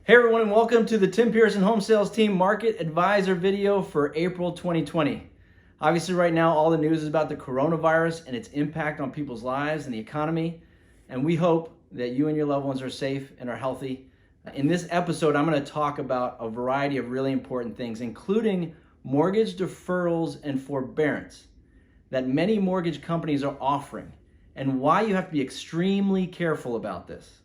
Hey everyone, and welcome to the Tim Pierson Home Sales Team Market Advisor video for April 2020. Obviously right now all the news is about the coronavirus and its impact on people's lives and the economy, and we hope that you and your loved ones are safe and are healthy. In this episode, I'm going to talk about a variety of really important things, including mortgage deferrals and forbearance that many mortgage companies are offering, and why you have to be extremely careful about this.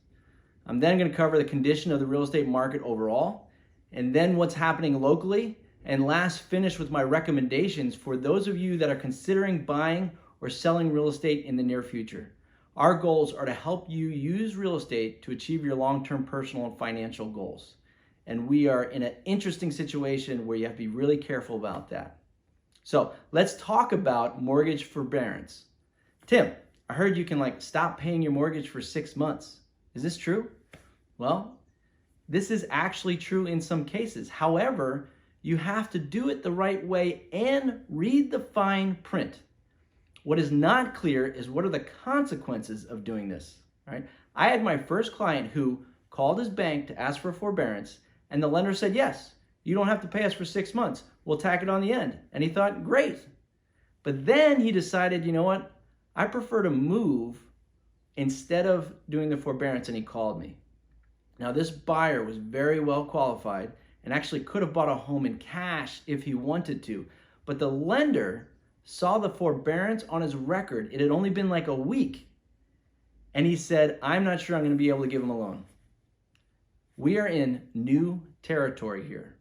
I'm then going to cover the condition of the real estate market overall, and then what's happening locally, and last finish with my recommendations for those of you that are considering buying or selling real estate in the near future. Our goals are to help you use real estate to achieve your long-term personal and financial goals. And we are in an interesting situation where you have to be really careful about that. So let's talk about mortgage forbearance. Tim, I heard you can stop paying your mortgage for 6 months. Is this true? Well, this is actually true in some cases. However, you have to do it the right way and read the fine print. What is not clear is what are the consequences of doing this, right? I had my first client who called his bank to ask for forbearance, and the lender said, yes, you don't have to pay us for 6 months. We'll tack it on the end. And he thought, great. But then he decided, you know what? I prefer to move instead of doing the forbearance, and he called me. Now, this buyer was very well qualified and actually could have bought a home in cash if he wanted to, but the lender saw the forbearance on his record. It had only been like a week, and he said, I'm not sure I'm going to be able to give him a loan. We are in new territory here.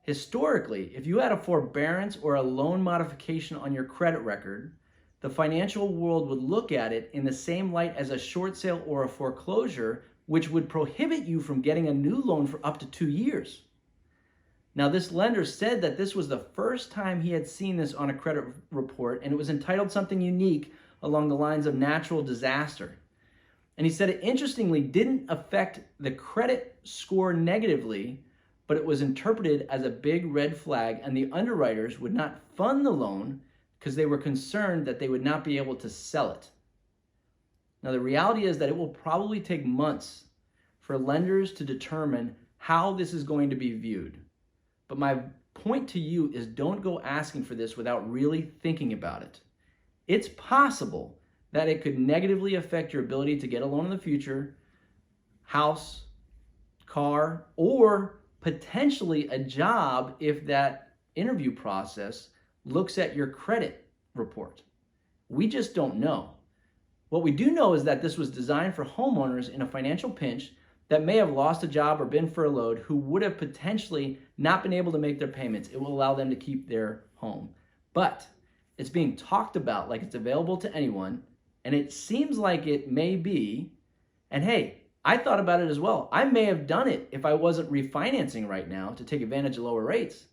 Historically, if you had a forbearance or a loan modification on your credit record, the financial world would look at it in the same light as a short sale or a foreclosure, which would prohibit you from getting a new loan for up to 2 years. Now, this lender said that this was the first time he had seen this on a credit report, and it was entitled something unique along the lines of natural disaster. And he said it interestingly didn't affect the credit score negatively, but it was interpreted as a big red flag, and the underwriters would not fund the loan because they were concerned that they would not be able to sell it. Now, the reality is that it will probably take months for lenders to determine how this is going to be viewed. But my point to you is don't go asking for this without really thinking about it. It's possible that it could negatively affect your ability to get a loan in the future, house, car, or potentially a job if that interview process looks at your credit report. We just don't know. What we do know is that this was designed for homeowners in a financial pinch that may have lost a job or been furloughed who would have potentially not been able to make their payments. It will allow them to keep their home. But it's being talked about like it's available to anyone, and it seems like it may be. And hey, I thought about it as well. I may have done it if I wasn't refinancing right now to take advantage of lower rates.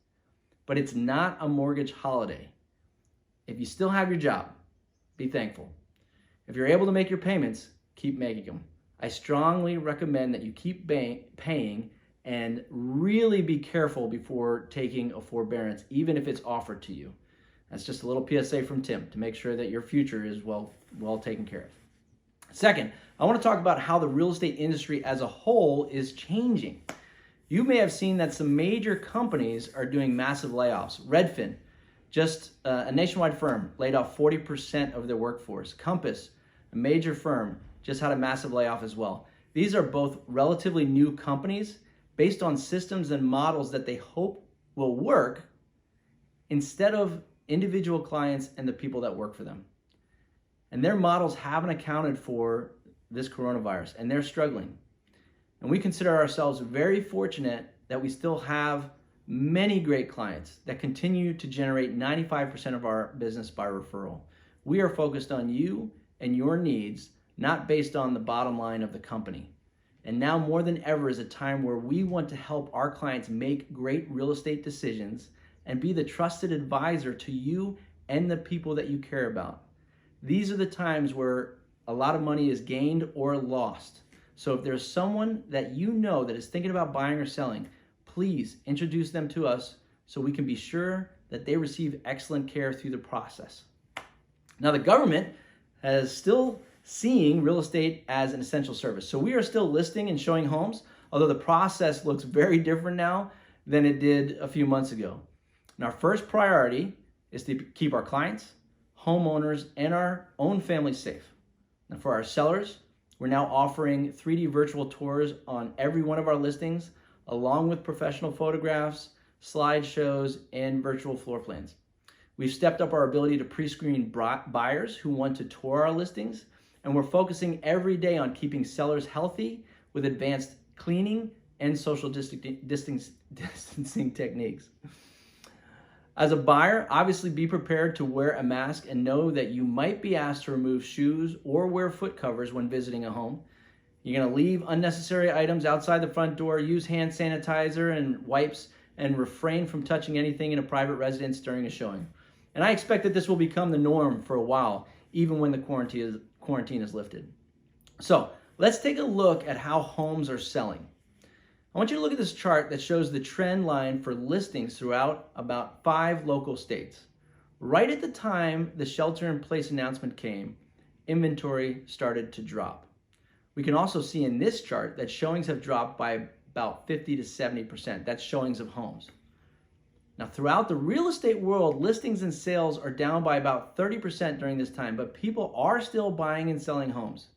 But it's not a mortgage holiday. If you still have your job, be thankful. If you're able to make your payments, keep making them. I strongly recommend that you keep paying and really be careful before taking a forbearance, even if it's offered to you. That's just a little PSA from Tim to make sure that your future is well taken care of. Second, I want to talk about how the real estate industry as a whole is changing. You may have seen that some major companies are doing massive layoffs. Redfin, just a nationwide firm, laid off 40% of their workforce. Compass, a major firm, just had a massive layoff as well. These are both relatively new companies based on systems and models that they hope will work instead of individual clients and the people that work for them. And their models haven't accounted for this coronavirus, and they're struggling. And we consider ourselves very fortunate that we still have many great clients that continue to generate 95% of our business by referral. We are focused on you and your needs, not based on the bottom line of the company. And now more than ever is a time where we want to help our clients make great real estate decisions and be the trusted advisor to you and the people that you care about. These are the times where a lot of money is gained or lost. So if there's someone that you know that is thinking about buying or selling, please introduce them to us so we can be sure that they receive excellent care through the process. Now, the government is still seeing real estate as an essential service. So we are still listing and showing homes although the process looks very different now than it did a few months ago. And our first priority is to keep our clients, homeowners, and our own family safe. And for our sellers, we're now offering 3D virtual tours on every one of our listings, along with professional photographs, slideshows, and virtual floor plans. We've stepped up our ability to pre-screen buyers who want to tour our listings, and we're focusing every day on keeping sellers healthy with advanced cleaning and social distancing techniques. As a buyer, obviously be prepared to wear a mask and know that you might be asked to remove shoes or wear foot covers when visiting a home. You're going to leave unnecessary items outside the front door, use hand sanitizer and wipes, and refrain from touching anything in a private residence during a showing. And I expect that this will become the norm for a while, even when the quarantine is lifted. So let's take a look at how homes are selling. I want you to look at this chart that shows the trend line for listings throughout about 5 local states. Right at the time the shelter-in-place announcement came, inventory started to drop. We can also see in this chart that showings have dropped by about 50 to 70%. That's showings of homes. Now, throughout the real estate world, listings and sales are down by about 30% during this time, but people are still buying and selling homes.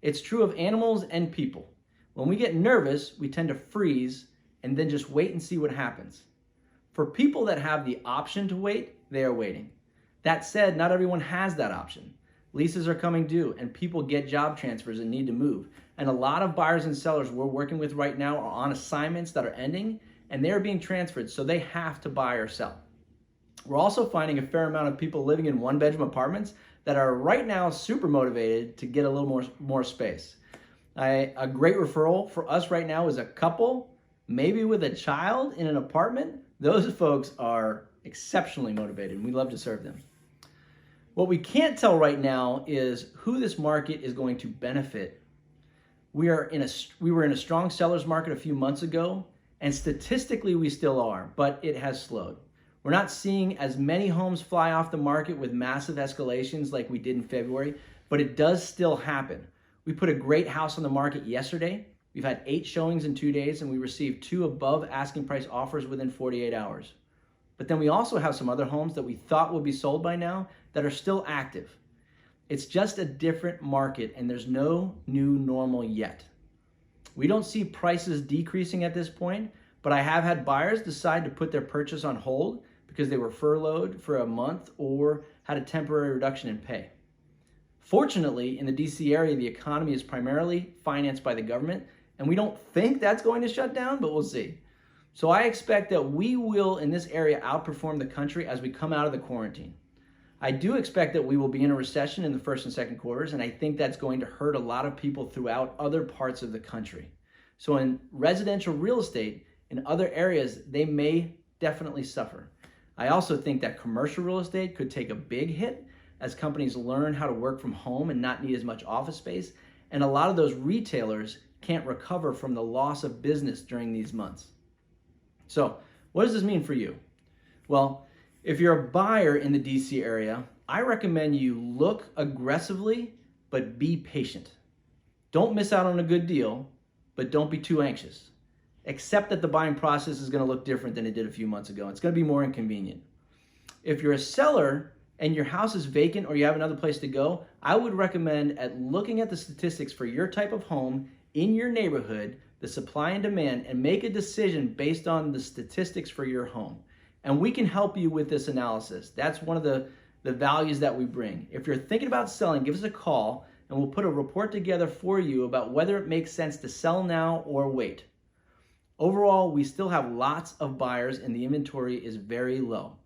It's true of animals and people. When we get nervous, we tend to freeze and then just wait and see what happens. For people that have the option to wait, they are waiting. That said, not everyone has that option. Leases are coming due and people get job transfers and need to move. And a lot of buyers and sellers we're working with right now are on assignments that are ending and they're being transferred, so they have to buy or sell. We're also finding a fair amount of people living in one-bedroom apartments that are right now super motivated to get a little more space. A great referral for us right now is a couple, maybe with a child in an apartment. Those folks are exceptionally motivated and we love to serve them. What we can't tell right now is who this market is going to benefit. We were in a strong seller's market a few months ago, and statistically we still are, but it has slowed. We're not seeing as many homes fly off the market with massive escalations like we did in February, but it does still happen. We put a great house on the market yesterday. We've had 8 showings in 2 days, and we received 2 above asking price offers within 48 hours. But then we also have some other homes that we thought would be sold by now that are still active. It's just a different market, and there's no new normal yet. We don't see prices decreasing at this point, but I have had buyers decide to put their purchase on hold because they were furloughed for a month or had a temporary reduction in pay. Fortunately, in the DC area, the economy is primarily financed by the government, and we don't think that's going to shut down, but we'll see. So I expect that we will, in this area, outperform the country as we come out of the quarantine. I do expect that we will be in a recession in the first and second quarters, and I think that's going to hurt a lot of people throughout other parts of the country. So in residential real estate, in other areas, they may definitely suffer. I also think that commercial real estate could take a big hit as companies learn how to work from home and not need as much office space, and a lot of those retailers can't recover from the loss of business during these months. So what does this mean for you? Well, if you're a buyer in the DC area, I recommend you look aggressively, but be patient. Don't miss out on a good deal, but don't be too anxious. Accept that the buying process is going to look different than it did a few months ago. It's going to be more inconvenient. If you're a seller and your house is vacant or you have another place to go, I would recommend looking at the statistics for your type of home in your neighborhood, the supply and demand, and make a decision based on the statistics for your home. And we can help you with this analysis. That's one of the values that we bring. If you're thinking about selling, give us a call and we'll put a report together for you about whether it makes sense to sell now or wait. Overall, we still have lots of buyers and the inventory is very low.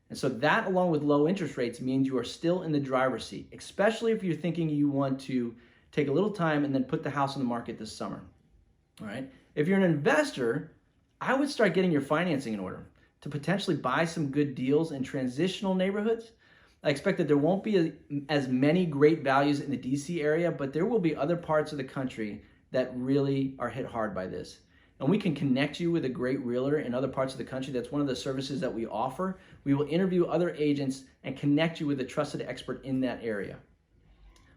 And so that, along with low interest rates, means you are still in the driver's seat, especially if you're thinking you want to take a little time and then put the house on the market this summer. All right. If you're an investor, I would start getting your financing in order to potentially buy some good deals in transitional neighborhoods. I expect that there won't be as many great values in the DC area, but there will be other parts of the country that really are hit hard by this. And we can connect you with a great realtor in other parts of the country. That's one of the services that we offer. We will interview other agents and connect you with a trusted expert in that area.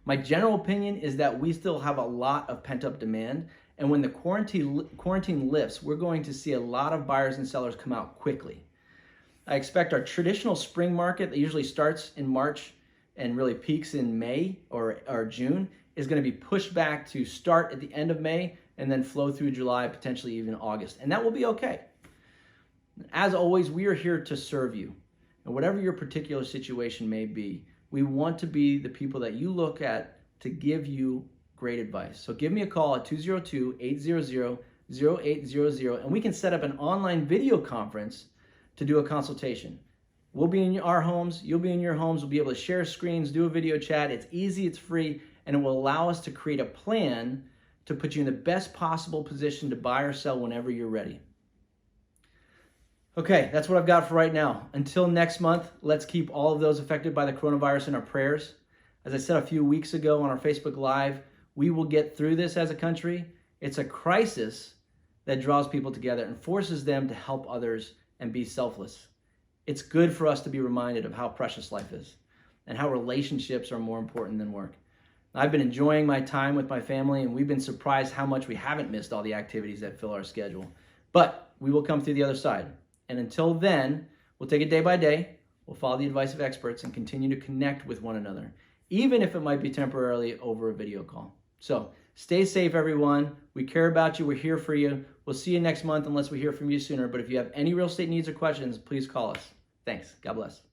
My general opinion is that we still have a lot of pent-up demand, And when the quarantine lifts, we're going to see a lot of buyers and sellers come out quickly. I expect our traditional spring market that usually starts in March and really peaks in May or June is going to be pushed back to start at the end of May and then flow through July, potentially even August. And that will be okay. As always, we are here to serve you. And whatever your particular situation may be, we want to be the people that you look at to give you great advice. So give me a call at 202-800-0800 and we can set up an online video conference to do a consultation. We'll be in our homes, you'll be in your homes, we'll be able to share screens, do a video chat. It's easy, it's free, and it will allow us to create a plan to put you in the best possible position to buy or sell whenever you're ready. Okay, that's what I've got for right now. Until next month, let's keep all of those affected by the coronavirus in our prayers. As I said a few weeks ago on our Facebook Live, we will get through this as a country. It's a crisis that draws people together and forces them to help others and be selfless. It's good for us to be reminded of how precious life is and how relationships are more important than work. I've been enjoying my time with my family, and we've been surprised how much we haven't missed all the activities that fill our schedule. But we will come through the other side. And until then, we'll take it day by day. We'll follow the advice of experts and continue to connect with one another, even if it might be temporarily over a video call. So stay safe, everyone. We care about you. We're here for you. We'll see you next month unless we hear from you sooner. But if you have any real estate needs or questions, please call us. Thanks. God bless.